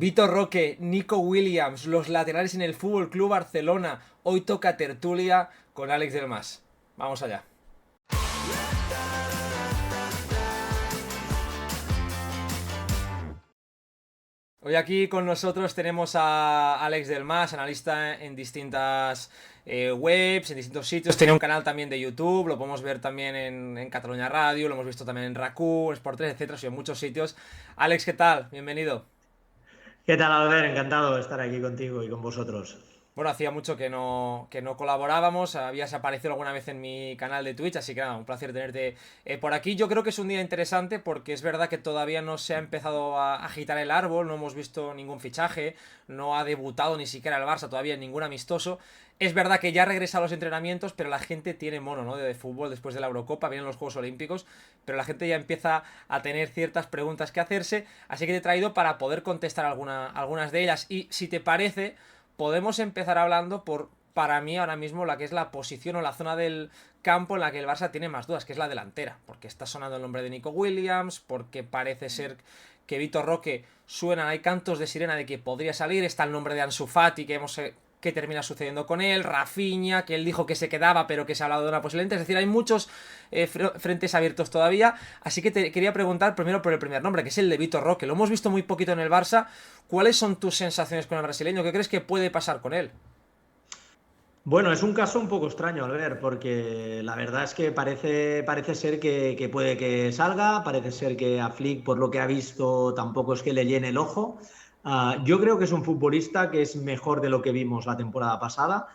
Vitor Roque, Nico Williams, los laterales en el Fútbol Club Barcelona. Hoy toca tertulia con Alex del Mas. Vamos allá. Hoy aquí con nosotros tenemos a Alex del Mas, analista en distintas webs, en distintos sitios. Tiene un canal también de YouTube, lo podemos ver también en Cataluña Radio, lo hemos visto también en RACU, en Sport 3, etcétera, en muchos sitios. Alex, ¿qué tal? Bienvenido. ¿Qué tal, Albert? Encantado de estar aquí contigo y con vosotros. Bueno, hacía mucho que no colaborábamos, habías aparecido alguna vez en mi canal de Twitch, así que nada, un placer tenerte por aquí. Yo creo que es un día interesante porque es verdad que todavía no se ha empezado a agitar el árbol, no hemos visto ningún fichaje, no ha debutado ni siquiera el Barça todavía en ningún amistoso. Es verdad que ya regresa a los entrenamientos, pero la gente tiene mono, ¿no? De fútbol después de la Eurocopa, vienen los Juegos Olímpicos, pero la gente ya empieza a tener ciertas preguntas que hacerse, así que te he traído para poder contestar algunas de ellas. Y si te parece, podemos empezar hablando para mí ahora mismo, la que es la posición o la zona del campo en la que el Barça tiene más dudas, que es la delantera, porque está sonando el nombre de Nico Williams, porque parece ser que Vitor Roque suena, hay cantos de sirena de que podría salir, está el nombre de Ansu Fati, que hemos qué termina sucediendo con él, Rafinha, que él dijo que se quedaba, pero que se ha hablado de una posibilidad. Es decir, hay muchos frentes abiertos todavía, así que te quería preguntar primero por el primer nombre, que es el de Vitor Roque. Lo hemos visto muy poquito en el Barça. ¿Cuáles son tus sensaciones con el brasileño? ¿Qué crees que puede pasar con él? Bueno, es un caso un poco extraño, Albert, porque la verdad es que parece ser que puede que salga, parece ser que a Flick, por lo que ha visto, tampoco es que le llene el ojo. Yo creo que es un futbolista que es mejor de lo que vimos la temporada pasada.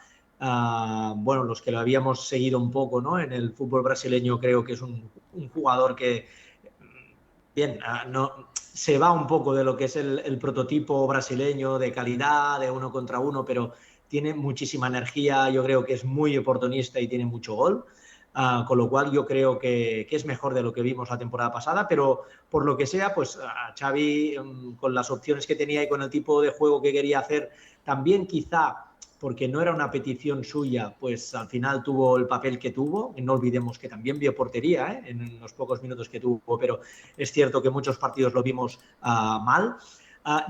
Bueno, los que lo habíamos seguido un poco, ¿no? En el fútbol brasileño creo que es un jugador que, bien, no, se va un poco de lo que es el prototipo brasileño de calidad, de uno contra uno, pero tiene muchísima energía, yo creo que es muy oportunista y tiene mucho gol. Con lo cual yo creo que es mejor de lo que vimos la temporada pasada, pero por lo que sea, pues a Xavi, con las opciones que tenía y con el tipo de juego que quería hacer, también quizá porque no era una petición suya, pues al final tuvo el papel que tuvo. No olvidemos que también vio portería, en los pocos minutos que tuvo, pero es cierto que muchos partidos lo vimos mal.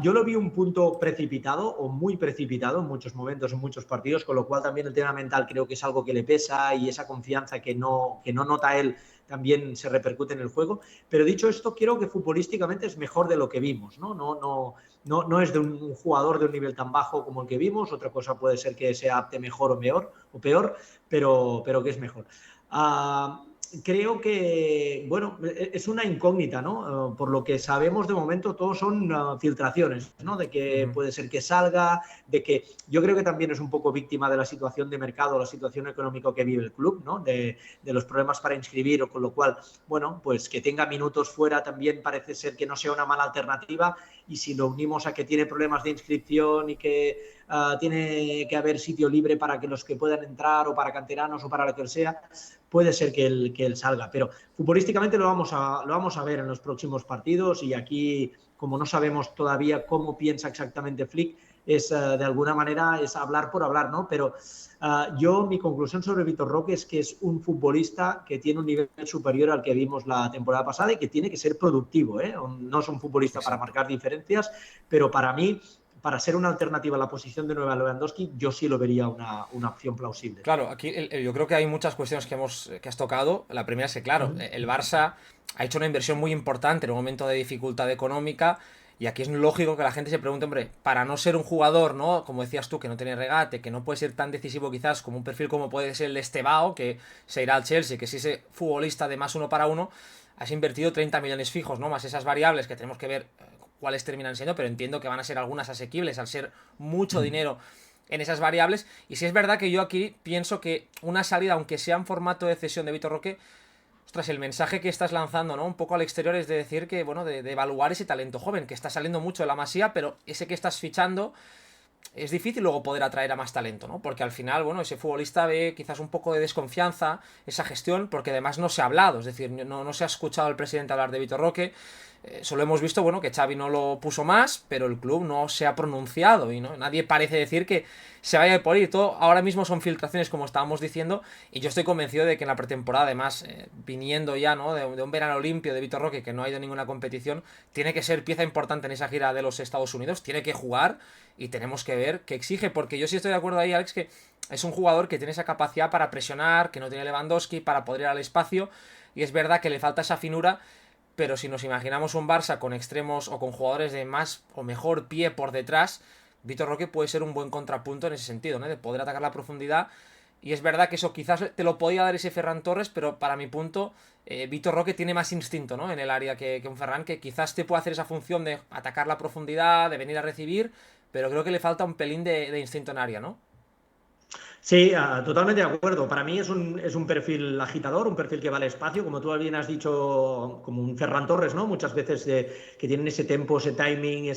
Yo lo vi un punto precipitado o muy precipitado en muchos momentos, en muchos partidos, con lo cual también el tema mental creo que es algo que le pesa y esa confianza que no nota él también se repercute en el juego. Pero dicho esto, creo que futbolísticamente es mejor de lo que vimos, ¿no? No es de un jugador de un nivel tan bajo como el que vimos. Otra cosa puede ser que se adapte mejor o peor, pero que es mejor. Uh, Creo que, bueno, es una incógnita, ¿no? Por lo que sabemos de momento, todos son filtraciones, ¿no? De Uh que -huh. puede ser que salga, de que yo creo que también es un poco víctima de la situación de mercado, la situación económica que vive el club, ¿no? De los problemas para inscribir, o con lo cual, bueno, pues que tenga minutos fuera también parece ser que no sea una mala alternativa, y si lo unimos a que tiene problemas de inscripción y que tiene que haber sitio libre para que los que puedan entrar o para canteranos o para lo que sea, puede ser que él salga, pero futbolísticamente lo vamos a ver en los próximos partidos, y aquí, como no sabemos todavía cómo piensa exactamente Flick, es de alguna manera es hablar por hablar, ¿no? Pero mi conclusión sobre Vitor Roque es que es un futbolista que tiene un nivel superior al que vimos la temporada pasada y que tiene que ser productivo, ¿eh? No es un futbolista para Exacto. marcar diferencias, pero para mí, para ser una alternativa a la posición de Nueva Lewandowski, yo sí lo vería una opción plausible. Claro, aquí yo creo que hay muchas cuestiones que has tocado. La primera es que, claro, el Barça ha hecho una inversión muy importante en un momento de dificultad económica. Y aquí es lógico que la gente se pregunte, hombre, para no ser un jugador, ¿no? Como decías tú, que no tiene regate, que no puede ser tan decisivo quizás como un perfil como puede ser el de Estebao, que se irá al Chelsea, que si ese futbolista de más uno para uno, has invertido 30 millones fijos, ¿no? Más esas variables que tenemos que ver cuáles terminan siendo, pero entiendo que van a ser algunas asequibles al ser mucho dinero en esas variables. Y si es verdad que yo aquí pienso que una salida, aunque sea en formato de cesión de Vitor Roque, ostras, el mensaje que estás lanzando, ¿no? Un poco al exterior es de decir que, bueno, de evaluar ese talento joven, que está saliendo mucho de la Masía, pero ese que estás fichando es difícil luego poder atraer a más talento, ¿no? Porque al final, bueno, ese futbolista ve quizás un poco de desconfianza, esa gestión, porque además no se ha hablado, es decir, no se ha escuchado al presidente hablar de Vitor Roque. Solo hemos visto, bueno, que Xavi no lo puso más, pero el club no se ha pronunciado y no nadie parece decir que se vaya por ir. Todo ahora mismo son filtraciones, como estábamos diciendo, y yo estoy convencido de que en la pretemporada, además, viniendo ya, ¿no? De un verano limpio de Vitor Roque, que no ha ido a ninguna competición, tiene que ser pieza importante en esa gira de los Estados Unidos, tiene que jugar y tenemos que ver qué exige, porque yo sí estoy de acuerdo ahí, Alex, que es un jugador que tiene esa capacidad para presionar, que no tiene Lewandowski, para poder ir al espacio, y es verdad que le falta esa finura. Pero si nos imaginamos un Barça con extremos o con jugadores de más o mejor pie por detrás, Vitor Roque puede ser un buen contrapunto en ese sentido, ¿no? De poder atacar la profundidad. Y es verdad que eso quizás te lo podía dar ese Ferran Torres, pero para mi punto, Vitor Roque tiene más instinto, ¿no? En el área que un Ferran, que quizás te puede hacer esa función de atacar la profundidad, de venir a recibir, pero creo que le falta un pelín de instinto en área, ¿no? Sí, totalmente de acuerdo. Para mí es un perfil agitador, un perfil que vale espacio, como tú bien has dicho, como un Ferran Torres, ¿no? Muchas veces que tienen ese tempo, ese timing,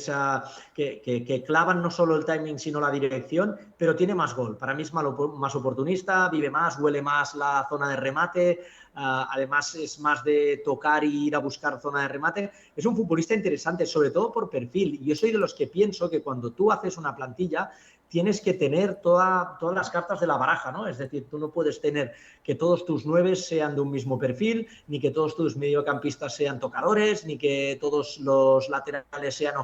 que clavan no solo el timing, sino la dirección, pero tiene más gol. Para mí es más oportunista, vive más, huele más la zona de remate, además es más de tocar y ir a buscar zona de remate. Es un futbolista interesante, sobre todo por perfil. Yo soy de los que pienso que cuando tú haces una plantilla, tienes que tener todas las cartas de la baraja, ¿no? Es decir, tú no puedes tener que todos tus nueves sean de un mismo perfil, ni que todos tus mediocampistas sean tocadores, ni que todos los laterales sean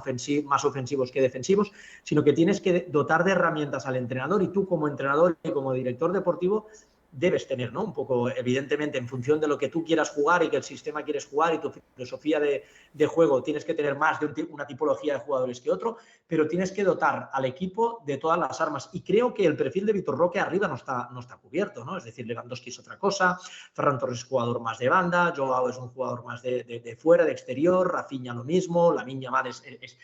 más ofensivos que defensivos, sino que tienes que dotar de herramientas al entrenador y tú como entrenador y como director deportivo debes tener, ¿no? Un poco, evidentemente, en función de lo que tú quieras jugar y que el sistema quieres jugar y tu filosofía de juego, tienes que tener más de una tipología de jugadores que otro, pero tienes que dotar al equipo de todas las armas. Y creo que el perfil de Vitor Roque arriba no está cubierto, ¿no? Es decir, Lewandowski es otra cosa, Ferran Torres es jugador más de banda, Joao es un jugador más de fuera, de exterior, Rafinha lo mismo, Lamine Yamal es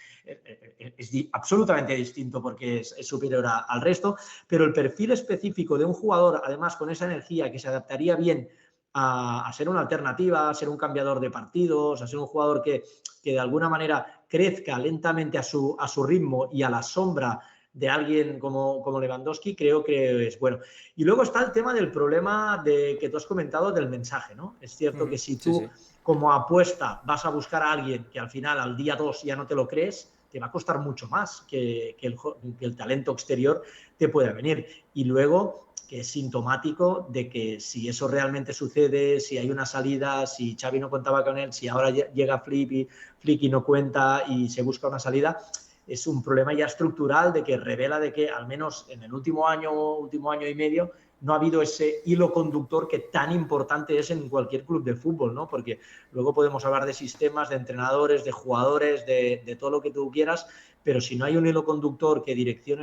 absolutamente distinto porque es superior al resto, pero el perfil específico de un jugador, además con esa energía que se adaptaría bien a ser una alternativa, a ser un cambiador de partidos, a ser un jugador que de alguna manera crezca lentamente a su ritmo y a la sombra de alguien como Lewandowski, creo que es bueno. Y luego está el tema del problema que tú has comentado del mensaje, ¿no? Es cierto que si Sí, tú sí. como apuesta vas a buscar a alguien que al final, al día 2 ya no te lo crees, te va a costar mucho más que el talento exterior te pueda venir. Y luego que es sintomático de que si eso realmente sucede, si hay una salida, si Xavi no contaba con él, si ahora llega Flick y no cuenta y se busca una salida, es un problema ya estructural de que revela de que al menos en el último año y medio, no ha habido ese hilo conductor que tan importante es en cualquier club de fútbol, ¿no? Porque luego podemos hablar de sistemas, de entrenadores, de jugadores, de todo lo que tú quieras, pero si no hay un hilo conductor, que dirección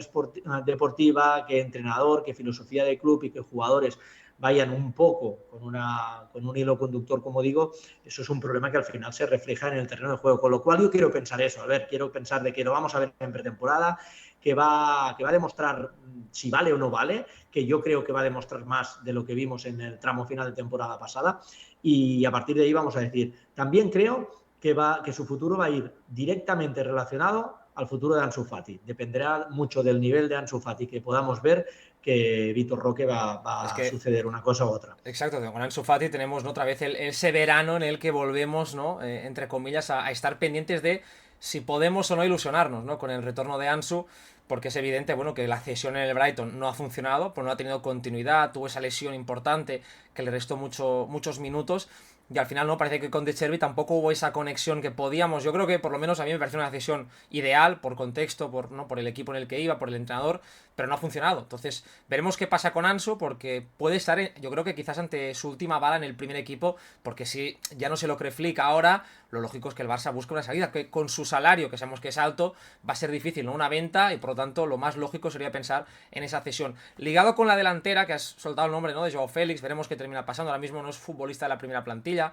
deportiva, que entrenador, que filosofía de club y que jugadores vayan un poco con un hilo conductor, como digo, eso es un problema que al final se refleja en el terreno de juego. Con lo cual yo quiero pensar eso, quiero pensar de que lo vamos a ver en pretemporada, que va a demostrar si vale o no vale, que yo creo que va a demostrar más de lo que vimos en el tramo final de temporada pasada, y a partir de ahí vamos a decir, también creo que su futuro va a ir directamente relacionado al futuro de Ansu Fati. Dependerá mucho del nivel de Ansu Fati que podamos ver, que Vitor Roque Es va a que suceder una cosa u otra. exacto, con Ansu Fati tenemos, ¿no?, otra vez ese verano en el que volvemos, ¿no?, entre comillas, a estar pendientes de si podemos o no ilusionarnos, ¿no?, con el retorno de Ansu, porque es evidente, bueno, que la cesión en el Brighton no ha funcionado, pues no ha tenido continuidad, tuvo esa lesión importante que le restó muchos minutos. Y al final no parece que con De Chervi tampoco hubo esa conexión que podíamos. Yo creo que por lo menos a mí me pareció una cesión ideal por contexto, por el equipo en el que iba, por el entrenador, pero no ha funcionado. Entonces veremos qué pasa con Ansu, porque puede estar, yo creo que quizás ante su última bala en el primer equipo, porque si ya no se lo cree Flick ahora, lo lógico es que el Barça busque una salida, que con su salario, que sabemos que es alto, va a ser difícil, ¿no?, una venta, y por lo tanto lo más lógico sería pensar en esa cesión. Ligado con la delantera, que has soltado el nombre, ¿no?, de Joao Félix, veremos qué termina pasando. Ahora mismo no es futbolista de la primera plantilla,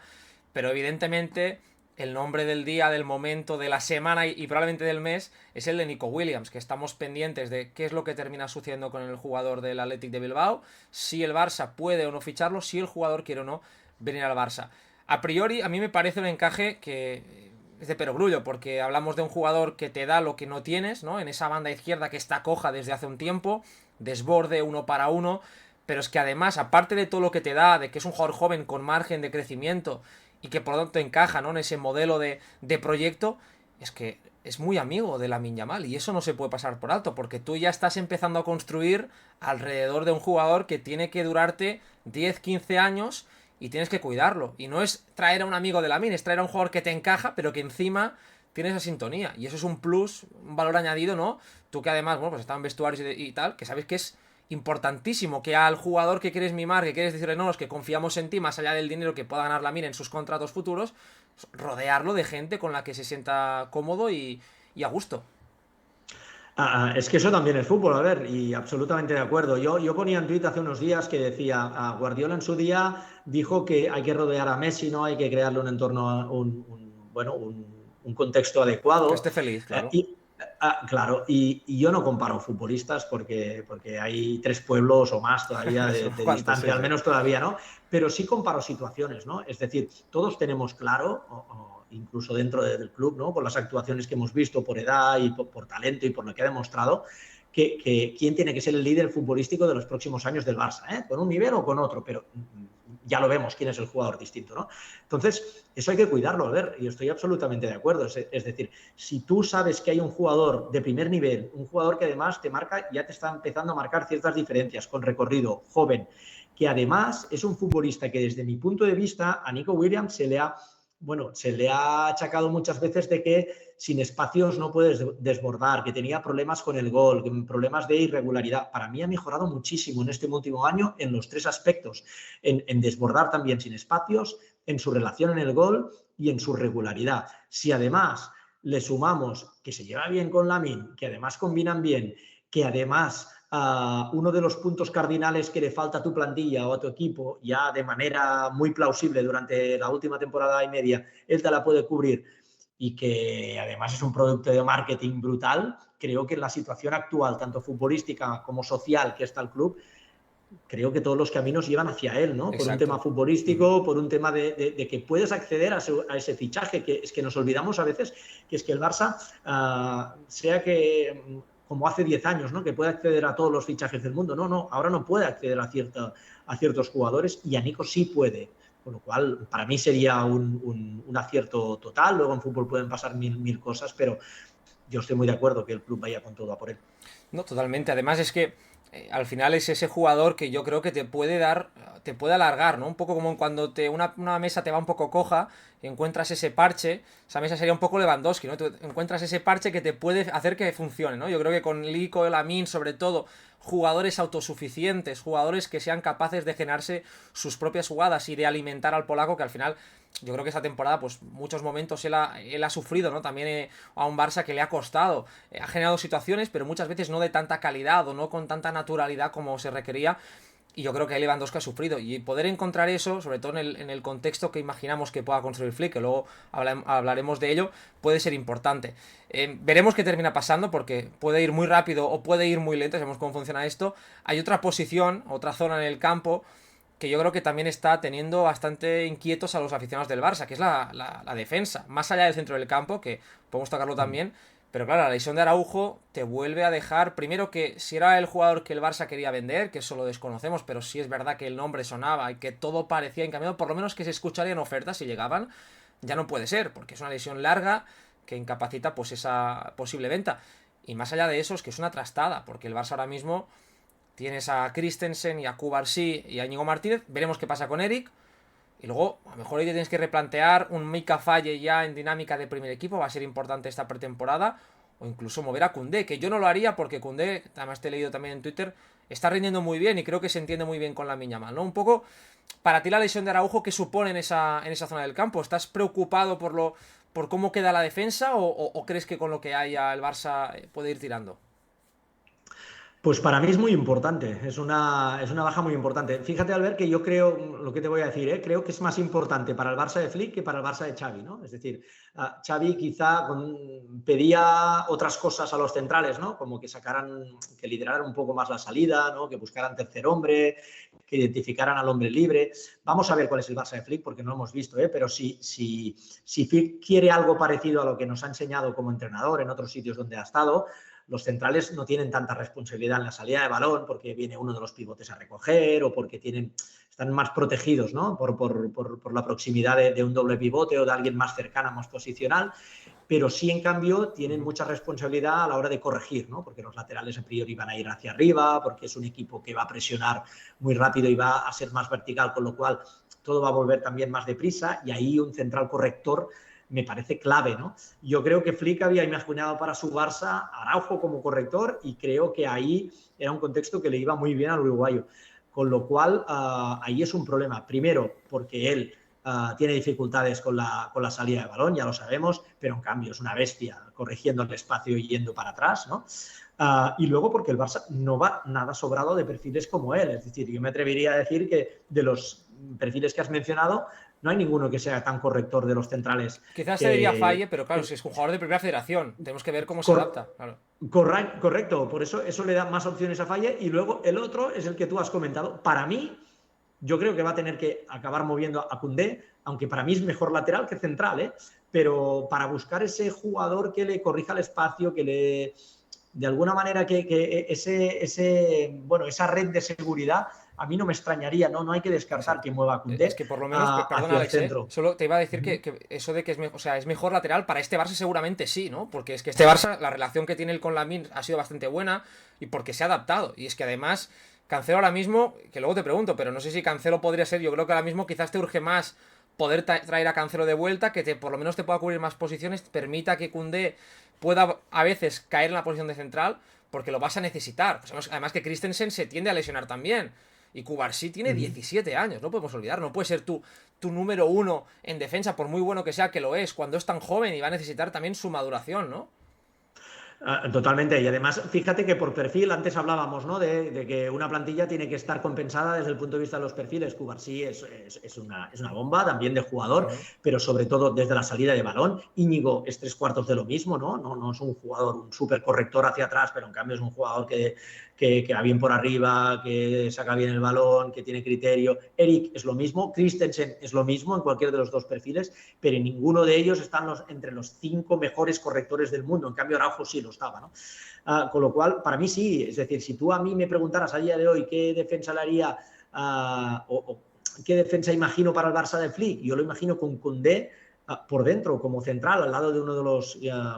pero evidentemente el nombre del día, del momento, de la semana y probablemente del mes es el de Nico Williams, que estamos pendientes de qué es lo que termina sucediendo con el jugador del Athletic de Bilbao, si el Barça puede o no ficharlo, si el jugador quiere o no venir al Barça. A priori, a mí me parece un encaje que es de perogrullo, porque hablamos de un jugador que te da lo que no tienes, ¿no?, en esa banda izquierda que está coja desde hace un tiempo, desborde uno para uno, pero es que además, aparte de todo lo que te da, de que es un jugador joven con margen de crecimiento y que por lo tanto encaja, ¿no?, en ese modelo de proyecto, es que es muy amigo de Lamine Yamal y eso no se puede pasar por alto porque tú ya estás empezando a construir alrededor de un jugador que tiene que durarte 10, 15 años y tienes que cuidarlo. Y no es traer a un amigo de Lamine, es traer a un jugador que te encaja pero que encima tiene esa sintonía. Y eso es un plus, un valor añadido, ¿no? Tú que además, bueno, pues estás en vestuarios y tal, que sabes que es importantísimo que al jugador que quieres mimar, que quieres decirle, no, los que confiamos en ti, más allá del dinero que pueda ganar Lamine en sus contratos futuros, rodearlo de gente con la que se sienta cómodo y a gusto. Es que eso también es fútbol, a ver, y absolutamente de acuerdo. Yo ponía en Twitter hace unos días que decía, Guardiola en su día dijo que hay que rodear a Messi, ¿no? Hay que crearle un entorno, bueno, un contexto Que adecuado. esté feliz, claro. Claro, y yo no comparo futbolistas porque hay tres pueblos o más todavía de ¿Cuántos? Sí, distancia, al sí. menos todavía, ¿no? Pero sí comparo situaciones, ¿no? Es decir, todos tenemos claro, incluso dentro del club, ¿no? Por las actuaciones que hemos visto, por edad y por talento y por lo que ha demostrado, que quién tiene que ser el líder futbolístico de los próximos años del Barça, ¿eh? Con un nivel o con otro, pero ya lo vemos quién es el jugador distinto, ¿no? Entonces, eso hay que cuidarlo, a ver, y estoy absolutamente de acuerdo. Es decir, si tú sabes que hay un jugador de primer nivel, un jugador que además te marca, ya te está empezando a marcar ciertas diferencias, con recorrido, joven, que además es un futbolista que desde mi punto de vista a Nico Williams se le ha achacado muchas veces de que sin espacios no puedes desbordar, que tenía problemas con el gol, problemas de irregularidad. Para mí ha mejorado muchísimo en este último año en los tres aspectos, en desbordar también sin espacios, en su relación en el gol y en su regularidad. Si además le sumamos que se lleva bien con Lamine, que además combinan bien, que además uno de los puntos cardinales que le falta a tu plantilla o a tu equipo ya de manera muy plausible durante la última temporada y media, él te la puede cubrir y que además es un producto de marketing brutal, creo que en la situación actual, tanto futbolística como social que está el club, creo que todos los caminos llevan hacia él, ¿no? Por un tema Exacto. futbolístico, por un tema de que puedes acceder a ese fichaje, que es que nos olvidamos a veces que es que el Barça, sea que como hace 10 años, ¿no? Que puede acceder a todos los fichajes del mundo. No, ahora no puede acceder a ciertos jugadores y a Nico sí puede. Con lo cual, para mí sería un acierto total. Luego en fútbol pueden pasar mil cosas, pero yo estoy muy de acuerdo que el club vaya con todo a por él. No, totalmente. Además es que al final es ese jugador que yo creo que te puede dar, te puede alargar, ¿no? Un poco como cuando una mesa te va un poco coja, encuentras ese parche, esa mesa sería un poco Lewandowski, ¿no? Tú encuentras ese parche que te puede hacer que funcione, ¿no? Yo creo que con Lico, Lamine, sobre todo, jugadores autosuficientes, jugadores que sean capaces de generarse sus propias jugadas y de alimentar al polaco, que al final yo creo que esta temporada, pues muchos momentos él ha sufrido, ¿no? También a un Barça que le ha costado. Ha generado situaciones, pero muchas veces no de tanta calidad o no con tanta naturalidad como se requería. Y yo creo que Lewandowski ha sufrido. Y poder encontrar eso, sobre todo en el contexto que imaginamos que pueda construir Flick, que luego hablaremos de ello, puede ser importante. Veremos qué termina pasando, porque puede ir muy rápido o puede ir muy lento, sabemos cómo funciona esto. Hay otra posición, otra zona en el campo, que yo creo que también está teniendo bastante inquietos a los aficionados del Barça, que es la defensa. Más allá del centro del campo, que podemos tocarlo también. Pero claro, la lesión de Araujo te vuelve a dejar, primero, que si era el jugador que el Barça quería vender, que eso lo desconocemos, pero sí es verdad que el nombre sonaba y que todo parecía encaminado, por lo menos que se escucharían ofertas si llegaban, ya no puede ser, porque es una lesión larga que incapacita pues esa posible venta. Y más allá de eso, es que es una trastada, porque el Barça ahora mismo tienes a Christensen y a Cubarsí y a Íñigo Martínez, veremos qué pasa con Eric. Y luego, a lo mejor ahí te tienes que replantear un Mika Falle ya en dinámica de primer equipo, va a ser importante esta pretemporada. O incluso mover a Koundé, que yo no lo haría porque Koundé, además te he leído también en Twitter, está rindiendo muy bien y creo que se entiende muy bien con la Yamal, ¿no? Un poco, para ti la lesión de Araujo, ¿qué supone en esa zona del campo? ¿Estás preocupado por cómo queda la defensa o crees que con lo que haya el Barça puede ir tirando? Pues para mí es muy importante, es una baja muy importante. Fíjate, Albert, que yo creo, lo que te voy a decir, creo que es más importante para el Barça de Flick que para el Barça de Xavi, ¿no? Es decir, Xavi quizá pedía otras cosas a los centrales, ¿no? Como que que lideraran un poco más la salida, ¿no? Que buscaran tercer hombre, que identificaran al hombre libre. Vamos a ver cuál es el Barça de Flick, porque no lo hemos visto, pero si Flick quiere algo parecido a lo que nos ha enseñado como entrenador en otros sitios donde ha estado, los centrales no tienen tanta responsabilidad en la salida de balón porque viene uno de los pivotes a recoger o porque están más protegidos, ¿no? por la proximidad de un doble pivote o de alguien más cercano, más posicional, pero sí, en cambio, tienen mucha responsabilidad a la hora de corregir, ¿no? Porque los laterales a priori van a ir hacia arriba, porque es un equipo que va a presionar muy rápido y va a ser más vertical, con lo cual todo va a volver también más deprisa, y ahí un central corrector me parece clave, ¿no? Yo creo que Flick había imaginado para su Barça a Araujo como corrector, y creo que ahí era un contexto que le iba muy bien al uruguayo. Con lo cual, ahí es un problema. Primero, porque él tiene dificultades con la salida de balón, ya lo sabemos, pero en cambio es una bestia corrigiendo el espacio y yendo para atrás, ¿no? Y luego porque el Barça no va nada sobrado de perfiles como él. Es decir, yo me atrevería a decir que de los perfiles que has mencionado, no hay ninguno que sea tan corrector de los centrales. Quizás se diría Falle, pero claro, si es un jugador de primera federación, tenemos que ver cómo se adapta. Claro. Correcto, por eso le da más opciones a Falle. Y luego el otro es el que tú has comentado. Para mí, yo creo que va a tener que acabar moviendo a Koundé, aunque para mí es mejor lateral que central, ¿eh? Pero para buscar ese jugador que le corrija el espacio, que le, de alguna manera, que esa red de seguridad, a mí no me extrañaría, ¿no? No hay que descartar que mueva a Koundé es que por lo menos, perdona, hacia el Alex, centro. solo te iba a decir que eso de que es mejor lateral para este Barça seguramente sí, ¿no? Porque es que este Barça, la relación que tiene él con Lamine ha sido bastante buena y porque se ha adaptado. Y es que además Cancelo ahora mismo, que luego te pregunto, pero no sé si Cancelo podría ser, yo creo que ahora mismo quizás te urge más poder traer a Cancelo de vuelta, que por lo menos te pueda cubrir más posiciones, permita que Koundé pueda a veces caer en la posición de central, porque lo vas a necesitar. Pues además que Christensen se tiende a lesionar también. Y Cubarsí tiene 17 años, no podemos olvidar. No puede ser tu número uno en defensa, por muy bueno que sea, que lo es, cuando es tan joven y va a necesitar también su maduración, ¿no? Totalmente. Y además, fíjate que por perfil, antes hablábamos, ¿no? de que una plantilla tiene que estar compensada desde el punto de vista de los perfiles. Cubarsí es una bomba también de jugador, pero sobre todo desde la salida de balón. Íñigo es 3/4 de lo mismo, ¿no? No es un jugador, un súper corrector hacia atrás, pero en cambio es un jugador que va bien por arriba, que saca bien el balón, que tiene criterio. Eric es lo mismo, Christensen es lo mismo en cualquier de los dos perfiles, pero en ninguno de ellos están entre los 5 mejores correctores del mundo. En cambio, Araujo sí lo estaba, ¿no? Con lo cual, para mí sí. Es decir, si tú a mí me preguntaras a día de hoy qué defensa le haría o qué defensa imagino para el Barça de Flick, yo lo imagino con Koundé por dentro, como central, al lado de uno de los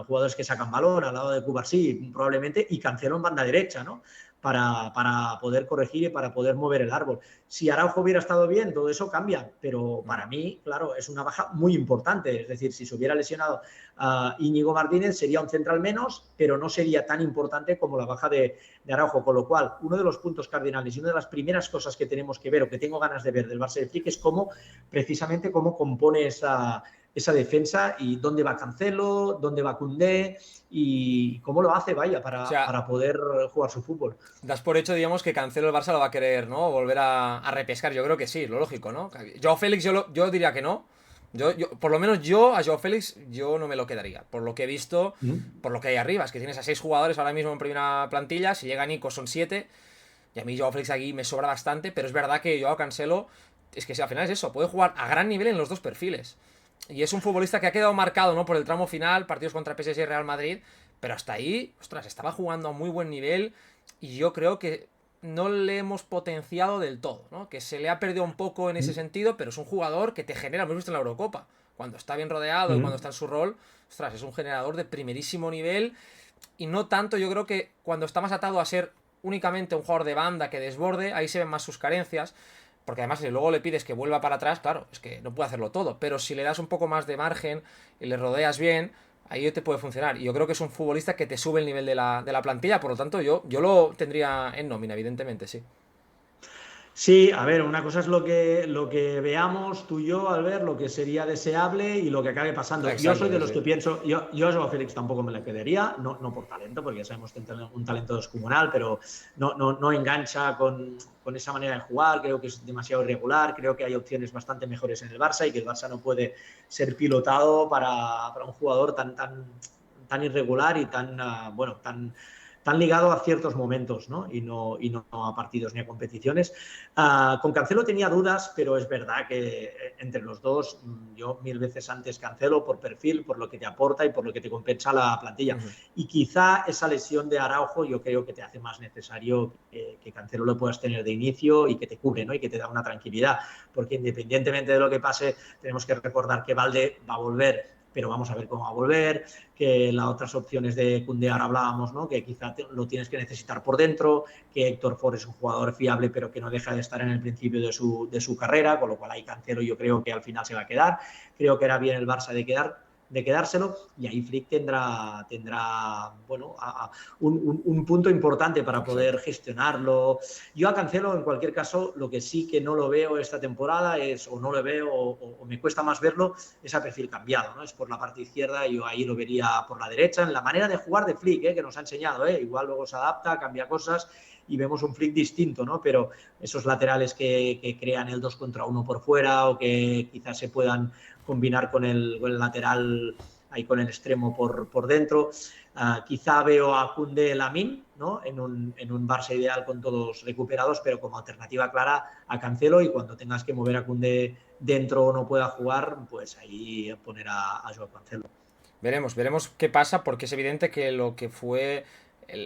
jugadores que sacan balón, al lado de Cubarsí probablemente, y Cancelo en banda derecha, ¿no? Para poder corregir y para poder mover el árbol. Si Araujo hubiera estado bien, todo eso cambia, pero para mí, claro, es una baja muy importante. Es decir, si se hubiera lesionado Íñigo Martínez, sería un central menos, pero no sería tan importante como la baja de Araujo. Con lo cual, uno de los puntos cardinales y una de las primeras cosas que tenemos que ver, o que tengo ganas de ver del Barça de Flick, es precisamente cómo compone esa defensa y dónde va Cancelo, dónde va Koundé y cómo lo hace, para poder jugar su fútbol. Das por hecho, digamos, que Cancelo el Barça lo va a querer, ¿no? Volver a repescar. Yo creo que sí, lo lógico, ¿no? Joao Félix yo diría que no. Por lo menos yo a Joao Félix yo no me lo quedaría. Por lo que he visto, por lo que hay arriba. Es que tienes a 6 jugadores ahora mismo en primera plantilla. Si llega Nico son 7. Y a mí Joao Félix aquí me sobra bastante. Pero es verdad que Joao Cancelo, es que al final es eso, puede jugar a gran nivel en los dos perfiles. Y es un futbolista que ha quedado marcado, ¿no? Por el tramo final, partidos contra PSG y Real Madrid. Pero hasta ahí, ostras, estaba jugando a muy buen nivel. Y yo creo que no le hemos potenciado del todo, ¿no? Que se le ha perdido un poco en ese sentido, pero es un jugador que te genera, hemos visto en la Eurocopa. Cuando está bien rodeado y cuando está en su rol, ostras, es un generador de primerísimo nivel. Y no tanto, yo creo que cuando está más atado a ser únicamente un jugador de banda que desborde, ahí se ven más sus carencias. Porque además, si luego le pides que vuelva para atrás, claro, es que no puede hacerlo todo. Pero si le das un poco más de margen y le rodeas bien, ahí te puede funcionar. Y yo creo que es un futbolista que te sube el nivel de la plantilla. Por lo tanto, yo lo tendría en nómina, evidentemente, sí. Sí, a ver, una cosa es lo que veamos tú y yo al ver lo que sería deseable y lo que acabe pasando. Exacto, Yo soy de los sí. que pienso, yo a Joao Félix tampoco me le quedaría, no por talento, porque ya sabemos que tiene un talento descomunal, pero no engancha con esa manera de jugar, creo que es demasiado irregular, creo que hay opciones bastante mejores en el Barça y que el Barça no puede ser pilotado para un jugador tan irregular y tan tan ligado a ciertos momentos, ¿no? Y no a partidos ni a competiciones. Con Cancelo tenía dudas, pero es verdad que entre los dos, yo 1000 veces antes Cancelo por perfil, por lo que te aporta y por lo que te compensa la plantilla. Y quizá esa lesión de Araujo yo creo que te hace más necesario que Cancelo lo puedas tener de inicio y que te cubre, ¿no? Y que te da una tranquilidad, porque independientemente de lo que pase, tenemos que recordar que Valde va a volver, pero vamos a ver cómo va a volver, que las otras opciones de Koundé ahora hablábamos, ¿no? Que quizá lo tienes que necesitar por dentro, que Héctor Ford es un jugador fiable, pero que no deja de estar en el principio de su carrera, con lo cual ahí Cancelo yo creo que al final se va a quedar. Creo que era bien el Barça de quedárselo, y ahí Flick tendrá bueno, un punto importante para poder gestionarlo. Yo a Cancelo, en cualquier caso, lo que sí que no lo veo esta temporada es, o no lo veo, o me cuesta más verlo, es a perfil cambiado, ¿no? Es por la parte izquierda, yo ahí lo vería por la derecha, en la manera de jugar de Flick, que nos ha enseñado, igual luego se adapta, cambia cosas y vemos un Flick distinto, ¿no? Pero esos laterales que crean el 2 contra 1 por fuera, o que quizás se puedan combinar con el lateral ahí con el extremo por dentro. Quizá veo a Koundé Lamine, ¿no? en un Barça ideal con todos recuperados, pero como alternativa clara a Cancelo, y cuando tengas que mover a Koundé dentro o no pueda jugar, pues ahí poner a Joao Cancelo. Veremos qué pasa, porque es evidente que lo que fue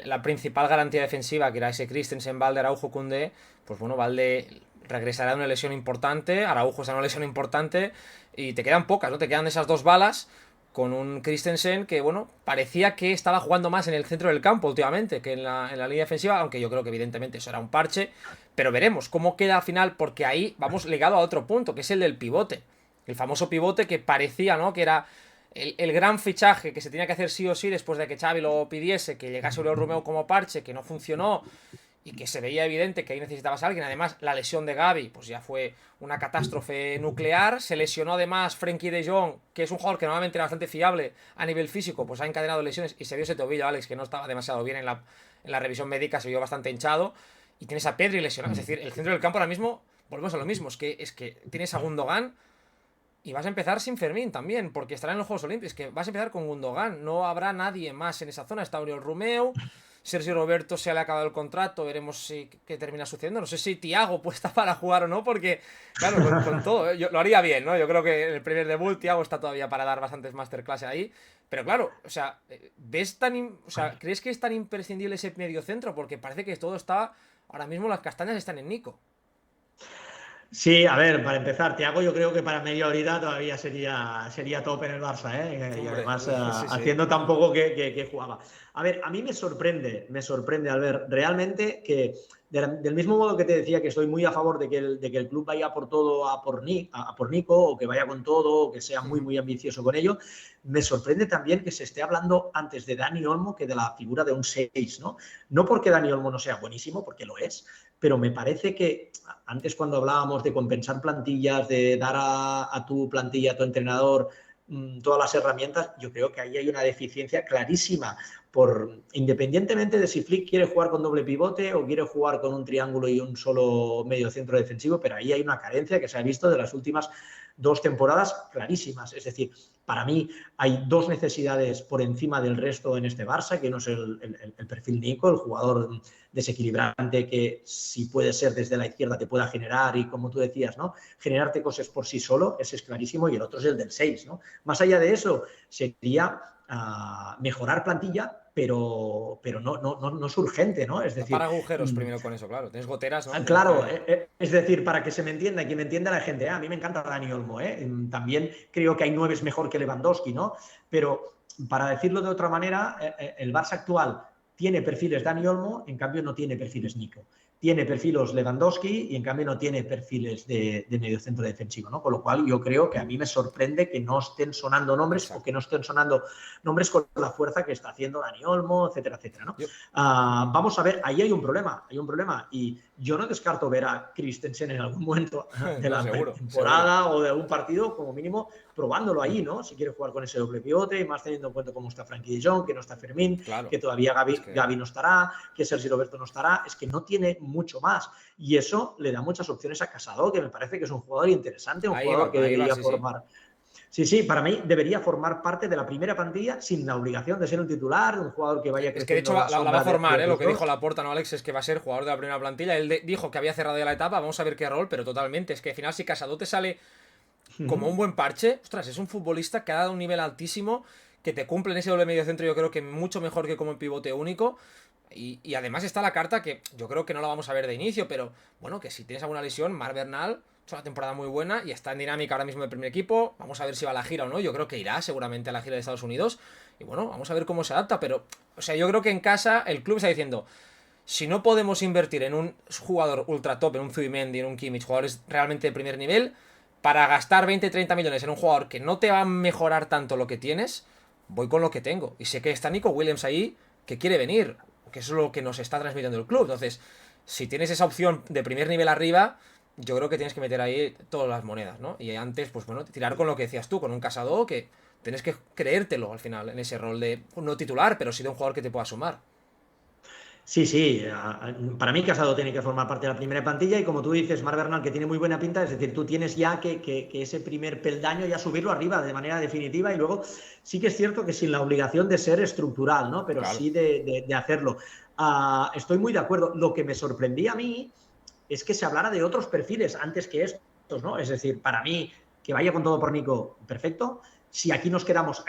la principal garantía defensiva, que era ese Christensen, Valde, Araujo, Koundé, pues bueno, Valde regresará de una lesión importante, Araujo será una lesión importante, y te quedan pocas, ¿no? Te quedan esas dos balas, con un Christensen que, bueno, parecía que estaba jugando más en el centro del campo últimamente que en la línea defensiva, aunque yo creo que evidentemente eso era un parche, pero veremos cómo queda al final, porque ahí vamos ligado a otro punto, que es el del pivote, el famoso pivote que parecía, ¿no?, que era el gran fichaje que se tenía que hacer sí o sí después de que Xavi lo pidiese, que llegase Oriol Romeu como parche, que no funcionó y que se veía evidente que ahí necesitabas a alguien. Además, la lesión de Gavi pues ya fue una catástrofe nuclear. Se lesionó además Frenkie de Jong, que es un jugador que normalmente era bastante fiable a nivel físico, pues ha encadenado lesiones, y se vio ese tobillo, Alex, que no estaba demasiado bien en la revisión médica, se vio bastante hinchado. Y tienes a Pedri lesionado, es decir, el centro del campo ahora mismo, volvemos a lo mismo, es que tienes a Gundogan. Y vas a empezar sin Fermín también, porque estará en los Juegos Olímpicos. Que vas a empezar con Gundogan. No habrá nadie más en esa zona. Está Oriol Romeu. Sergio Roberto se le ha acabado el contrato. Veremos qué termina sucediendo. No sé si Thiago puesta para jugar o no, porque, claro, con todo, yo lo haría bien, ¿no? Yo creo que en el primer debut Thiago está todavía para dar bastantes masterclass ahí. Pero claro, o sea, ¿crees que es tan imprescindible ese medio centro? Porque parece que todo está. Ahora mismo las castañas están en Nico. Sí, a ver, para empezar, Thiago yo creo que para media horita todavía sería top en el Barça, ¿eh? Y Hombre, además sí, sí. haciendo tan poco que jugaba. A ver, a mí me sorprende al ver realmente que del mismo modo que te decía que estoy muy a favor de que el club vaya por todo a por Nico, o que vaya con todo, o que sea muy, muy ambicioso con ello, me sorprende también que se esté hablando antes de Dani Olmo que de la figura de un 6, ¿no? No porque Dani Olmo no sea buenísimo, porque lo es, pero me parece que antes, cuando hablábamos de compensar plantillas, de dar a tu plantilla, a tu entrenador, todas las herramientas, yo creo que ahí hay una deficiencia clarísima. Independientemente de si Flick quiere jugar con doble pivote o quiere jugar con un triángulo y un solo medio centro defensivo, pero ahí hay una carencia que se ha visto de las últimas 2 temporadas clarísimas. Es decir, para mí hay dos necesidades por encima del resto en este Barça, que no es el perfil Nico, el jugador desequilibrante que, si puede ser desde la izquierda, te pueda generar y, como tú decías, ¿no?, generarte cosas por sí solo. Ese es clarísimo, y el otro es el del 6, ¿no? Más allá de eso, sería mejorar plantilla, pero no es urgente, ¿no? Es Tapar decir, agujeros primero con eso, claro. Tienes goteras, ¿no? Tienes claro, que. es decir, para que se me entienda, que me entienda la gente, a mí me encanta Dani Olmo, también creo que hay 9 mejor que Lewandowski, ¿no? Pero, para decirlo de otra manera, el Barça actual tiene perfiles Dani Olmo, en cambio no tiene perfiles Nico. Tiene perfiles Lewandowski y en cambio no tiene perfiles de medio centro defensivo, ¿no? Con lo cual yo creo que a mí me sorprende que no estén sonando nombres, Exacto. o que no estén sonando nombres con la fuerza que está haciendo Dani Olmo, etcétera, etcétera, ¿no? Yo, Vamos a ver, ahí hay un problema, y yo no descarto ver a Christensen en algún momento de no, la seguro, seguro. temporada o de algún partido, como mínimo, probándolo ahí, ¿no? Si quiere jugar con ese doble pivote, y más teniendo en cuenta cómo está Frenkie de Jong, que no está Fermín, Claro. que todavía Es que Gavi no estará, que Sergio Roberto no estará, es que no tiene mucho más. Y eso le da muchas opciones a Casado, que me parece que es un jugador interesante, un jugador que ahí va, debería sí, sí. formar Sí, sí, para mí debería formar parte de la primera plantilla sin la obligación de ser un titular, un jugador que vaya Es que de creciendo hecho a la la va a sombra de formar, ¿eh? Lo otros que dijo dos. Laporta, ¿no, Alex? Es que va a ser jugador de la primera plantilla. Él dijo que había cerrado ya la etapa, vamos a ver qué rol, pero totalmente. Es que al final si Casado te sale como un buen parche, ostras, es un futbolista que ha dado un nivel altísimo, que te cumple en ese doble medio centro, yo creo que mucho mejor que como en pivote único. Y además está la carta que yo creo que no la vamos a ver de inicio, pero bueno, que si tienes alguna lesión, Mar Bernal es una temporada muy buena y está en dinámica ahora mismo del primer equipo. Vamos a ver si va a la gira o no. Yo creo que irá seguramente a la gira de Estados Unidos. Y bueno, vamos a ver cómo se adapta. Pero, o sea, yo creo que en casa el club está diciendo, si no podemos invertir en un jugador ultra top, en un Zubimendi, en un Kimmich, jugadores realmente de primer nivel, para gastar 20-30 millones en un jugador que no te va a mejorar tanto lo que tienes, voy con lo que tengo. Y sé que está Nico Williams ahí, que quiere venir, que eso es lo que nos está transmitiendo el club. Entonces, si tienes esa opción de primer nivel arriba, yo creo que tienes que meter ahí todas las monedas, ¿no? Y antes, pues bueno, tirar con lo que decías tú, con un Casado que tienes que creértelo al final, en ese rol de no titular, pero sí de un jugador que te pueda sumar. Sí, sí, para mí Casado tiene que formar parte de la primera plantilla y como tú dices, Mar Bernal, que tiene muy buena pinta, es decir, tú tienes ya que ese primer peldaño ya subirlo arriba de manera definitiva y luego sí que es cierto que sin la obligación de ser estructural, ¿no? Pero Claro. sí de hacerlo. Estoy muy de acuerdo. Lo que me sorprendía a mí es que se hablara de otros perfiles antes que estos, ¿no? Es decir, para mí, que vaya con todo por Nico, perfecto. Si aquí nos quedamos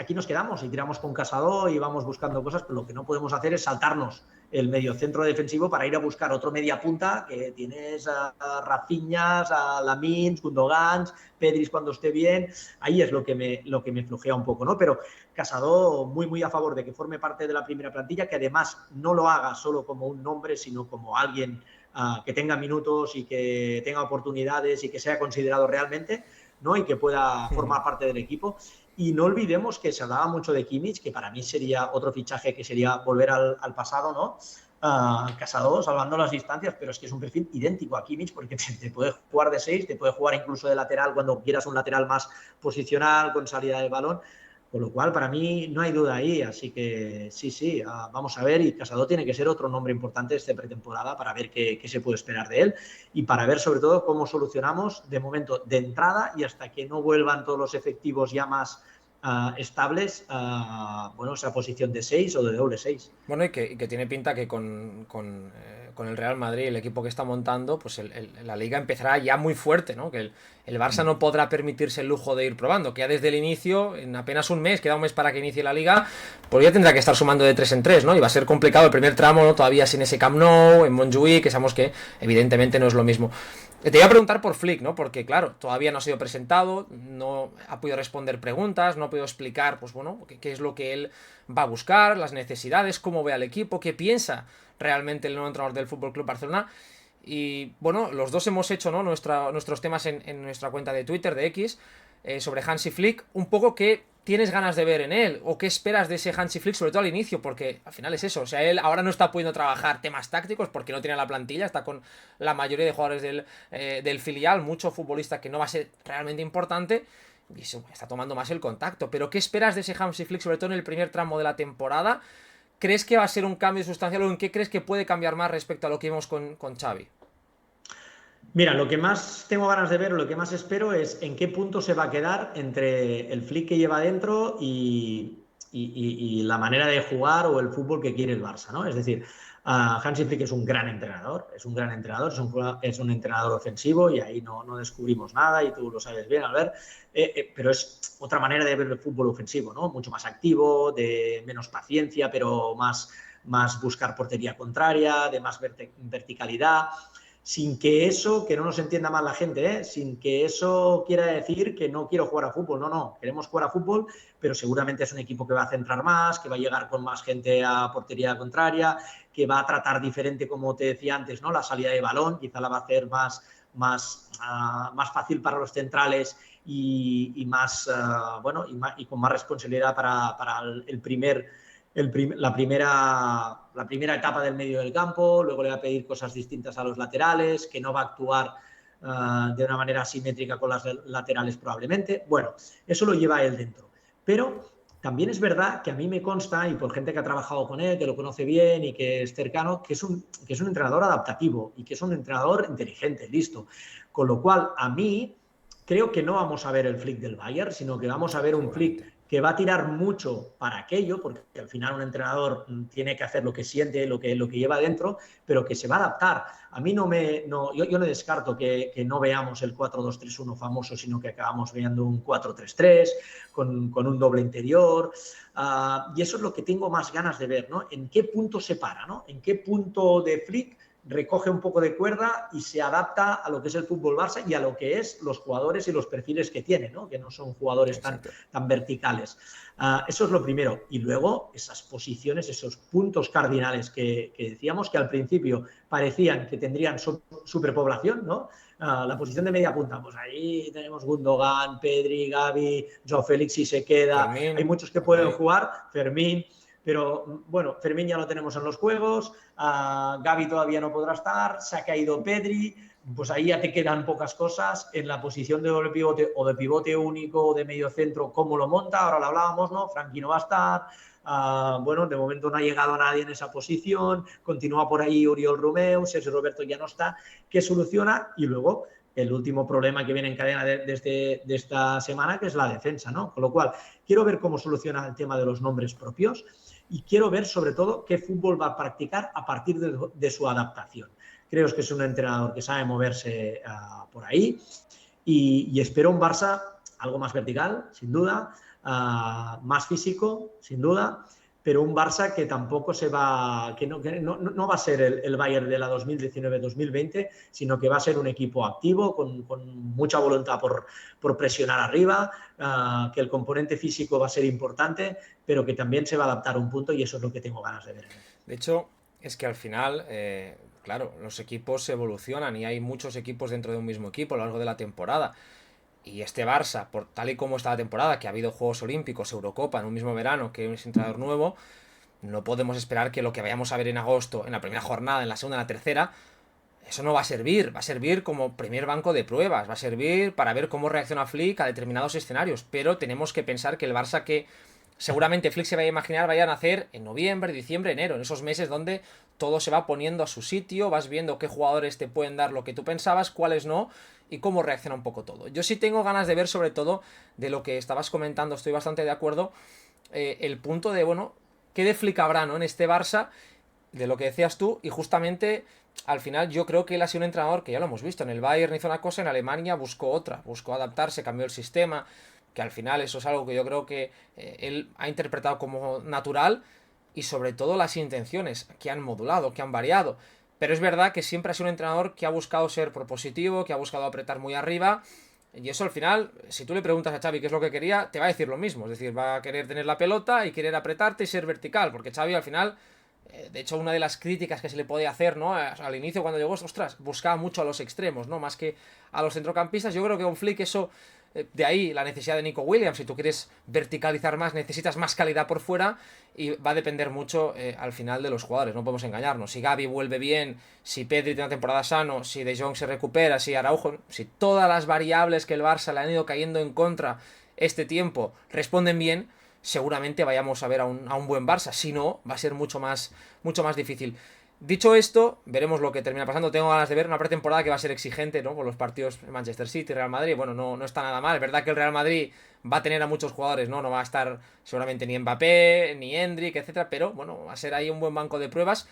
y tiramos con Casado y vamos buscando cosas, pero lo que no podemos hacer es saltarnos el mediocentro defensivo para ir a buscar otro media punta que tienes a Rafinhas, a Lamins, Gundogan, Pedris cuando esté bien. Ahí es lo que me flojea un poco, ¿no? Pero Casado muy, muy a favor de que forme parte de la primera plantilla, que además no lo haga solo como un nombre, sino como alguien que tenga minutos y que tenga oportunidades y que sea considerado realmente, ¿no? Y que pueda formar parte del equipo. Y no olvidemos que se hablaba mucho de Kimmich, que para mí sería otro fichaje que sería volver al pasado, ¿no? Casado, salvando las distancias, pero es que es un perfil idéntico a Kimmich porque te puede jugar de 6, te puede jugar incluso de lateral cuando quieras un lateral más posicional, con salida de balón. Con lo cual, para mí no hay duda ahí. Así que sí, sí, vamos a ver. Y Casado tiene que ser otro nombre importante esta pretemporada para ver qué se puede esperar de él y para ver sobre todo cómo solucionamos de momento de entrada y hasta que no vuelvan todos los efectivos ya más estables, bueno, esa posición de 6 o de doble 6. Bueno, y que tiene pinta que con el Real Madrid, el equipo que está montando, pues la liga empezará ya muy fuerte, ¿no? Que el Barça no podrá permitirse el lujo de ir probando, que ya desde el inicio, en apenas un mes, queda un mes para que inicie la liga, pues ya tendrá que estar sumando de 3 en 3, ¿no? Y va a ser complicado el primer tramo, ¿no? Todavía sin ese Camp Nou, en Montjuïc, que sabemos que evidentemente no es lo mismo. Te iba a preguntar por Flick, ¿no? Porque, claro, todavía no ha sido presentado, no ha podido responder preguntas, no ha podido explicar, pues bueno, qué es lo que él va a buscar, las necesidades, cómo ve al equipo, qué piensa realmente el nuevo entrenador del Fútbol Club Barcelona. Y bueno, los dos hemos hecho, ¿no? Nuestros temas en nuestra cuenta de Twitter, de X, sobre Hansi Flick, un poco qué tienes ganas de ver en él, o qué esperas de ese Hansi Flick, sobre todo al inicio, porque al final es eso, o sea, él ahora no está pudiendo trabajar temas tácticos porque no tiene la plantilla, está con la mayoría de jugadores del filial, mucho futbolista que no va a ser realmente importante, y eso está tomando más el contacto. Pero ¿qué esperas de ese Hansi Flick, sobre todo en el primer tramo de la temporada? ¿Crees que va a ser un cambio sustancial o en qué crees que puede cambiar más respecto a lo que vimos con Xavi? Mira, lo que más tengo ganas de ver, lo que más espero es en qué punto se va a quedar entre el Flick que lleva dentro y la manera de jugar o el fútbol que quiere el Barça, ¿no? Es decir, Hansi Flick es un gran entrenador, es un entrenador ofensivo y ahí no descubrimos nada y tú lo sabes bien, Albert, pero es otra manera de ver el fútbol ofensivo, ¿no? Mucho más activo, de menos paciencia, pero más buscar portería contraria, de más verticalidad, sin que eso, que no nos entienda mal la gente, sin que eso quiera decir que no quiero jugar a fútbol. No, queremos jugar a fútbol, pero seguramente es un equipo que va a centrar más, que va a llegar con más gente a portería contraria, que va a tratar diferente, como te decía antes, ¿no? La salida de balón, quizá la va a hacer más fácil para los centrales y más, bueno, y con más responsabilidad para el la primera etapa del medio del campo, luego le va a pedir cosas distintas a los laterales, que no va a actuar de una manera simétrica con las laterales probablemente. Bueno, eso lo lleva él dentro. Pero también es verdad que a mí me consta, y por gente que ha trabajado con él, que lo conoce bien y que es cercano, que es un entrenador adaptativo y que es un entrenador inteligente, listo. Con lo cual, a mí creo que no vamos a ver el Flick del Bayern, sino que vamos a ver un seguramente. Flick que va a tirar mucho para aquello, porque al final un entrenador tiene que hacer lo que siente, lo que lleva dentro, pero que se va a adaptar. A mí yo no descarto que no veamos el 4-2-3-1 famoso, sino que acabamos viendo un 4-3-3 con un doble interior. Y eso es lo que tengo más ganas de ver, ¿no? ¿En qué punto se para, ¿no? ¿En qué punto de Flick recoge un poco de cuerda y se adapta a lo que es el fútbol Barça y a lo que es los jugadores y los perfiles que tiene, ¿no? Que no son jugadores Exacto. tan verticales. Eso es lo primero. Y luego esas posiciones, esos puntos cardinales que decíamos que al principio parecían que tendrían superpoblación, ¿no? La posición de media punta, pues ahí tenemos Gundogan, Pedri, Gavi, Joao Félix si se queda, hay Fermín, muchos que pueden ahí. jugar, Fermín, pero bueno, Fermín ya lo tenemos en los juegos, Gavi todavía no podrá estar, se ha caído Pedri, pues ahí ya te quedan pocas cosas. En la posición de doble pivote o de pivote único o de medio centro, ¿cómo lo monta? Ahora lo hablábamos, ¿no? Frankie no va a estar. Bueno, de momento no ha llegado nadie en esa posición, continúa por ahí Oriol Romeu, Sergio Roberto ya no está, ¿qué soluciona? Y luego el último problema que viene en cadena de esta semana, que es la defensa, ¿no? Con lo cual, quiero ver cómo soluciona el tema de los nombres propios y quiero ver sobre todo qué fútbol va a practicar a partir de su adaptación. Creo que es un entrenador que sabe moverse por ahí y espero un Barça algo más vertical, sin duda, más físico, sin duda, pero un Barça que tampoco que no va a ser el Bayern de la 2019-2020, sino que va a ser un equipo activo, con mucha voluntad por presionar arriba, que el componente físico va a ser importante, pero que también se va a adaptar a un punto y eso es lo que tengo ganas de ver. De hecho, es que al final, claro, los equipos evolucionan y hay muchos equipos dentro de un mismo equipo a lo largo de la temporada. Y este Barça, por tal y como está la temporada, que ha habido Juegos Olímpicos, Eurocopa en un mismo verano, que es un entrenador nuevo, no podemos esperar que lo que vayamos a ver en agosto, en la primera jornada, en la segunda, en la tercera, eso no va a servir como primer banco de pruebas, va a servir para ver cómo reacciona Flick a determinados escenarios, pero tenemos que pensar que el Barça que seguramente Flick se vaya a imaginar vayan a hacer en noviembre, diciembre, enero, en esos meses donde todo se va poniendo a su sitio, vas viendo qué jugadores te pueden dar lo que tú pensabas, cuáles no, y cómo reacciona un poco todo. Yo sí tengo ganas de ver, sobre todo, de lo que estabas comentando, estoy bastante de acuerdo, el punto de, bueno, qué de Flick habrá, ¿no? En este Barça, de lo que decías tú, y justamente al final yo creo que él ha sido un entrenador que ya lo hemos visto, en el Bayern hizo una cosa, en Alemania buscó otra, buscó adaptarse, cambió el sistema, que al final eso es algo que yo creo que él ha interpretado como natural y sobre todo las intenciones que han modulado, que han variado. Pero es verdad que siempre ha sido un entrenador que ha buscado ser propositivo, que ha buscado apretar muy arriba. Y eso al final, si tú le preguntas a Xavi qué es lo que quería, te va a decir lo mismo. Es decir, va a querer tener la pelota y querer apretarte y ser vertical. Porque Xavi al final, de hecho, una de las críticas que se le podía hacer, ¿no? Al inicio cuando llegó, ostras, buscaba mucho a los extremos, ¿no? Más que a los centrocampistas. Yo creo que con Flick eso, de ahí la necesidad de Nico Williams. Si tú quieres verticalizar más, necesitas más calidad por fuera y va a depender mucho al final de los jugadores. No podemos engañarnos. Si Gavi vuelve bien, si Pedri tiene una temporada sano, si De Jong se recupera, si Araujo, si todas las variables que el Barça le han ido cayendo en contra este tiempo responden bien, seguramente vayamos a ver a un buen Barça. Si no, va a ser mucho más difícil. Dicho esto, veremos lo que termina pasando. Tengo ganas de ver una pretemporada que va a ser exigente, ¿no? Con los partidos Manchester City, Real Madrid. Bueno, no está nada mal. Es verdad que el Real Madrid va a tener a muchos jugadores, ¿no? No va a estar seguramente ni Mbappé, ni Endrick, etcétera. Pero bueno, va a ser ahí un buen banco de pruebas.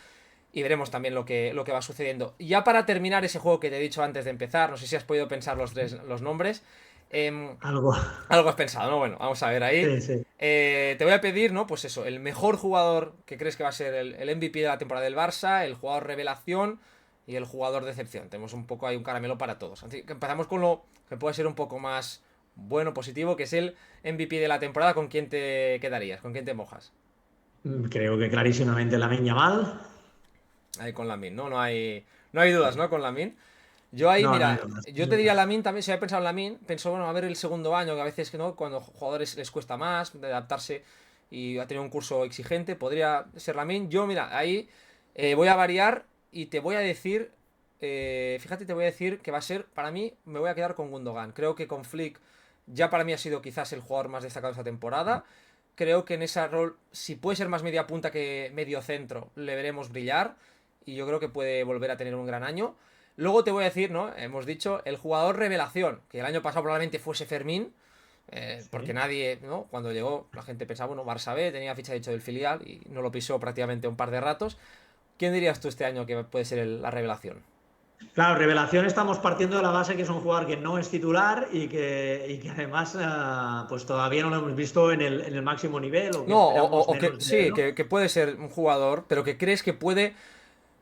Y veremos también lo que va sucediendo. Ya para terminar ese juego que te he dicho antes de empezar, no sé si has podido pensar los nombres. Eh, Algo. Algo has pensado, ¿no? Bueno, vamos a ver ahí. Sí, sí. Te voy a pedir, ¿no? Pues eso, el mejor jugador que crees que va a ser el MVP de la temporada del Barça, el jugador revelación y el jugador decepción. Tenemos un poco ahí un caramelo para todos. Así que empezamos con lo que puede ser un poco más bueno, positivo, que es el MVP de la temporada. ¿Con quién te quedarías? ¿Con quién te mojas? Creo que clarísimamente Lamine Yamal. Ahí con Lamin, ¿no? No hay dudas, ¿no? Con Lamin. Yo ahí, No, no hay mira, dudas. yo te diría Lamin también, si había pensado en Lamin, pensó, bueno, a ver el segundo año, que a veces, ¿no? Cuando a jugadores les cuesta más de adaptarse y ha tenido un curso exigente, podría ser Lamin. Yo, mira, ahí voy a variar y te voy a decir, fíjate, te voy a decir que va a ser, para mí, me voy a quedar con Gundogan. Creo que con Flick ya para mí ha sido quizás el jugador más destacado de esta temporada. Creo que en ese rol, si puede ser más media punta que medio centro, le veremos brillar y yo creo que puede volver a tener un gran año. Luego te voy a decir, ¿no? Hemos dicho el jugador revelación, que el año pasado probablemente fuese Fermín, porque Sí. nadie, ¿no? Cuando llegó, la gente pensaba, bueno, Barça B, tenía ficha de hecho del filial y no lo pisó prácticamente un par de ratos. ¿Quién dirías tú este año que puede ser la revelación? Claro, revelación estamos partiendo de la base que es un jugador que no es titular y que además pues todavía no lo hemos visto en el máximo nivel o que No, esperamos o que menos de él, sí, ¿no? que puede ser un jugador, pero que crees que puede,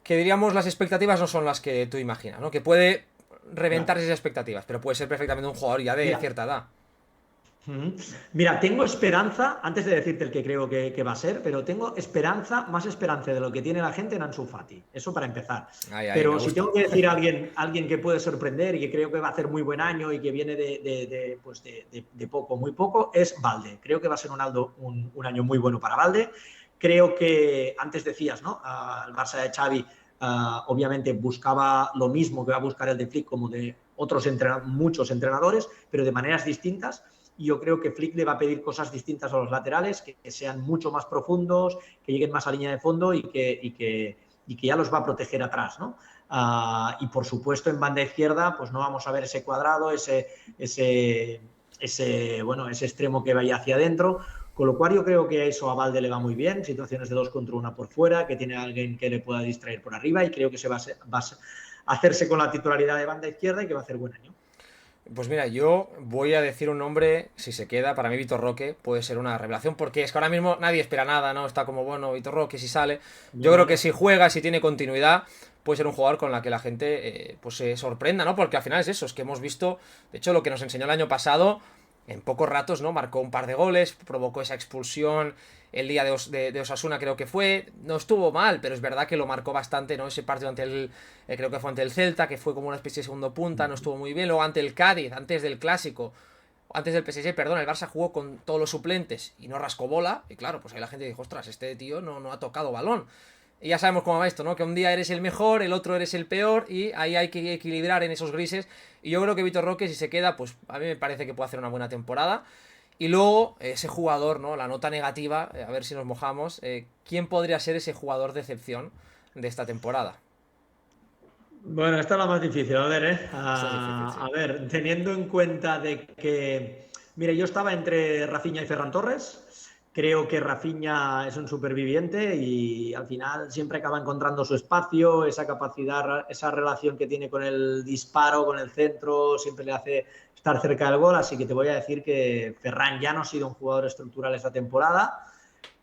que diríamos las expectativas no son las que tú imaginas, ¿no? Que puede reventar Ya. esas expectativas, pero puede ser perfectamente un jugador ya de Mira, cierta edad. ujú. Mira, tengo esperanza, antes de decirte el que creo que va a ser, pero tengo esperanza, más esperanza de lo que tiene la gente en Ansu Fati. Eso para empezar. Ahí, me Pero si gusta. tengo que decir a alguien que puede sorprender y que creo que va a hacer muy buen año y que viene pues de poco, muy poco, es Valde. Creo que va a ser un año muy bueno para Valde. Creo que, antes decías, ¿no? El Barça de Xavi obviamente buscaba lo mismo que va a buscar el de Flick como de muchos entrenadores, pero de maneras distintas. Y yo creo que Flick le va a pedir cosas distintas a los laterales, que sean mucho más profundos, que lleguen más a línea de fondo y que ya los va a proteger atrás, ¿no? Y por supuesto en banda izquierda pues no vamos a ver ese cuadrado, ese extremo que vaya hacia adentro, con lo cual yo creo que eso a Valde le va muy bien, situaciones de 2 contra 1 por fuera, que tiene a alguien que le pueda distraer por arriba y creo que va a hacerse con la titularidad de banda izquierda y que va a hacer buen año. Pues mira, yo voy a decir un nombre, si se queda, para mí Vitor Roque puede ser una revelación, porque es que ahora mismo nadie espera nada, ¿no? Está como, bueno, Vitor Roque si sale. Yo creo que No. si juega, si tiene continuidad, puede ser un jugador con la que la gente pues se sorprenda, ¿no? Porque al final es eso, es que hemos visto, de hecho, lo que nos enseñó el año pasado, en pocos ratos, ¿no? Marcó un par de goles, provocó esa expulsión el día de Osasuna, creo que fue. No estuvo mal, pero es verdad que lo marcó bastante, ¿no? Ese partido ante creo que fue ante el Celta, que fue como una especie de segundo punta, no estuvo muy bien. Luego ante el Cádiz, antes del Clásico, antes del PSG, perdón, el Barça jugó con todos los suplentes y no rascó bola. Y claro, pues ahí la gente dijo, ostras, este tío no ha tocado balón. Y ya sabemos cómo va esto, ¿no? Que un día eres el mejor, el otro eres el peor y ahí hay que equilibrar en esos grises. Y yo creo que Vitor Roque, si se queda, pues a mí me parece que puede hacer una buena temporada. Y luego, ese jugador, ¿no? La nota negativa, a ver si nos mojamos. ¿Quién podría ser ese jugador de excepción de esta temporada? Bueno, esta es la más difícil, a ver, ¿eh? Esta es difícil, A sí. ver, teniendo en cuenta de que, mire, yo estaba entre Rafinha y Ferran Torres, creo que Rafinha es un superviviente y al final siempre acaba encontrando su espacio, esa capacidad, esa relación que tiene con el disparo, con el centro, siempre le hace estar cerca del gol, así que te voy a decir que Ferran ya no ha sido un jugador estructural esta temporada,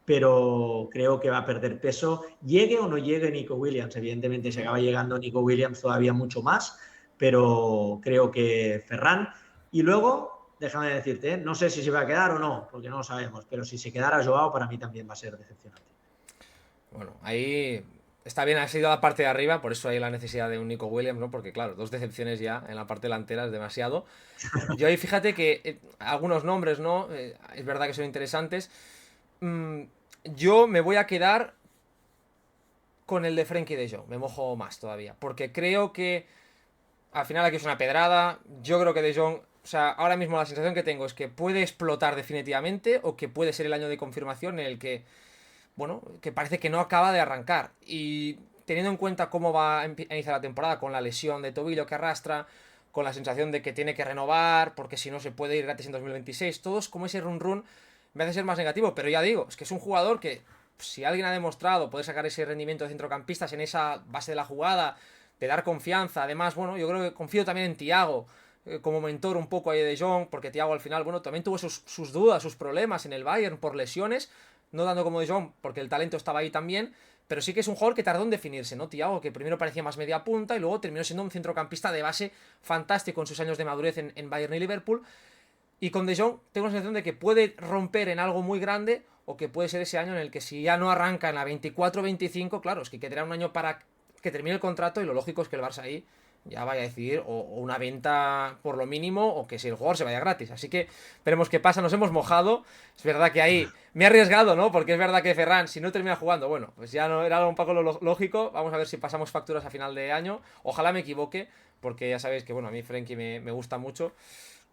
pero creo que va a perder peso. Llegue o no llegue Nico Williams, evidentemente si acaba llegando Nico Williams todavía mucho más, pero creo que Ferran. Y luego, déjame decirte, no sé si se va a quedar o no, porque no lo sabemos, pero si se quedara Joao, para mí también va a ser decepcionante. Bueno, ahí está bien, ha sido la parte de arriba, por eso hay la necesidad de un Nico Williams, ¿no? Porque claro, dos decepciones ya en la parte delantera es demasiado. Yo ahí fíjate que algunos nombres, ¿no? Es verdad que son interesantes. Mm, yo me voy a quedar con el de Frenkie de Jong, me mojo más todavía, porque creo que al final aquí es una pedrada. Yo creo que De Jong, o sea, ahora mismo la sensación que tengo es que puede explotar definitivamente o que puede ser el año de confirmación en el que, bueno, que parece que no acaba de arrancar. Y teniendo en cuenta cómo va a iniciar la temporada con la lesión de tobillo que arrastra, con la sensación de que tiene que renovar, porque si no se puede ir gratis en 2026, todos como ese run run me hace ser más negativo, pero ya digo, es que es un jugador que si alguien ha demostrado poder sacar ese rendimiento de centrocampistas en esa base de la jugada, de dar confianza. Además, bueno, yo creo que confío también en Thiago como mentor un poco ahí de Jong, porque Thiago al final, bueno, también tuvo sus dudas, sus problemas en el Bayern por lesiones, no dando como de Jong, porque el talento estaba ahí también, pero sí que es un jugador que tardó en definirse, ¿no? Thiago, que primero parecía más media punta y luego terminó siendo un centrocampista de base fantástico en sus años de madurez en Bayern y Liverpool. Y con De Jong tengo la sensación de que puede romper en algo muy grande o que puede ser ese año en el que si ya no arranca en la 24-25, claro, es que quedará un año para que termine el contrato y lo lógico es que el Barça ahí ya vaya a decidir o una venta por lo mínimo o que si el jugador se vaya gratis. Así que veremos qué pasa, nos hemos mojado. Es verdad que ahí me he arriesgado, ¿no? Porque es verdad que Ferran, si no termina jugando, bueno, pues ya no era un poco lo lógico. Vamos a ver si pasamos facturas a final de año. Ojalá me equivoque, porque ya sabéis que, bueno, a mí Frenkie me gusta mucho.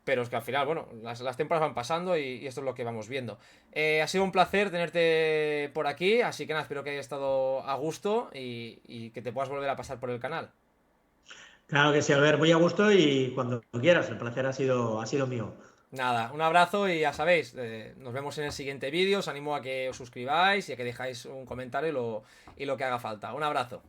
Pero es que al final, bueno, las temporadas van pasando y esto es lo que vamos viendo. Ha sido un placer tenerte por aquí, así que nada, espero que haya estado a gusto y que te puedas volver a pasar por el canal. Claro que sí, Albert, muy a gusto y cuando quieras, el placer ha sido mío. Nada, un abrazo y ya sabéis, nos vemos en el siguiente vídeo. Os animo a que os suscribáis y a que dejáis un comentario y lo que haga falta. Un abrazo.